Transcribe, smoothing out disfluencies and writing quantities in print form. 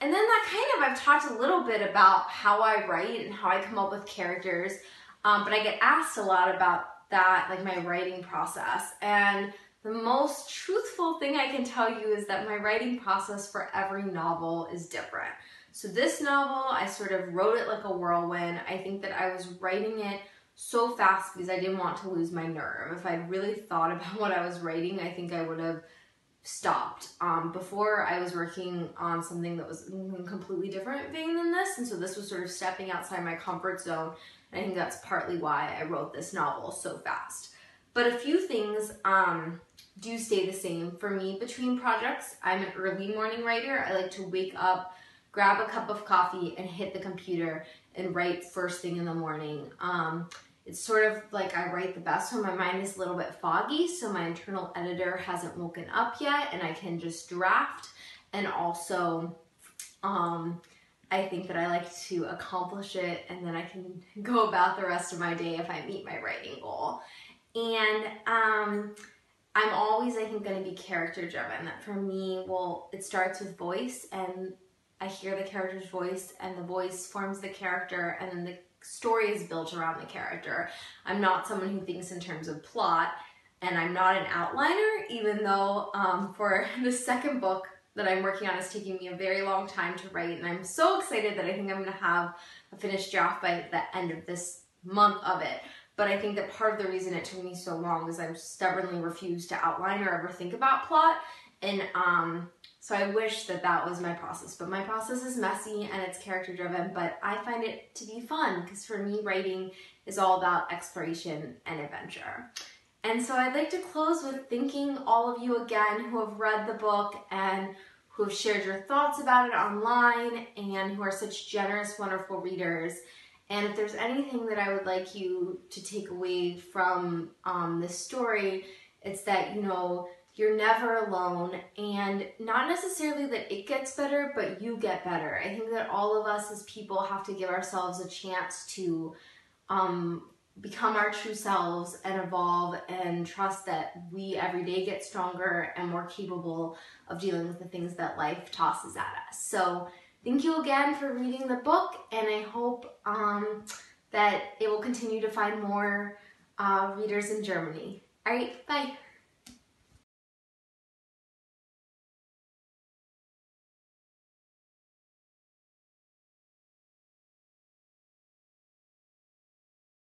And then I've talked a little bit about how I write and how I come up with characters, but I get asked a lot about that, like my writing process. And the most truthful thing I can tell you is that my writing process for every novel is different. So this novel, I sort of wrote it like a whirlwind. I think that I was writing it so fast because I didn't want to lose my nerve. If I'd really thought about what I was writing, I think I would have stopped. Before I was working on something that was in a completely different vein than this, and so this was sort of stepping outside my comfort zone, and I think that's partly why I wrote this novel so fast. But a few things do stay the same for me between projects. I'm an early morning writer. I like to wake up, grab a cup of coffee, and hit the computer and write first thing in the morning. It's sort of like I write the best when my mind is a little bit foggy, so my internal editor hasn't woken up yet and I can just draft. And also, I think that I like to accomplish it and then I can go about the rest of my day if I meet my writing goal. And I'm always, I think, going to be character driven. That for me, well, it starts with voice, and I hear the character's voice and the voice forms the character, and then the story is built around the character. I'm not someone who thinks in terms of plot, and I'm not an outliner, even though for the second book that I'm working on is taking me a very long time to write, and I'm so excited that I think I'm going to have a finished draft by the end of this month of it. But I think that part of the reason it took me so long is I stubbornly refused to outline or ever think about plot, and so I wish that that was my process. But my process is messy and it's character driven, but I find it to be fun because for me, writing is all about exploration and adventure. And so I'd like to close with thanking all of you again who have read the book and who have shared your thoughts about it online and who are such generous, wonderful readers. And if there's anything that I would like you to take away from this story, it's that, you know, you're never alone, and not necessarily that it gets better, but you get better. I think that all of us as people have to give ourselves a chance to become our true selves and evolve and trust that we every day get stronger and more capable of dealing with the things that life tosses at us. So thank you again for reading the book, and I hope that it will continue to find more readers in Germany. All right, bye.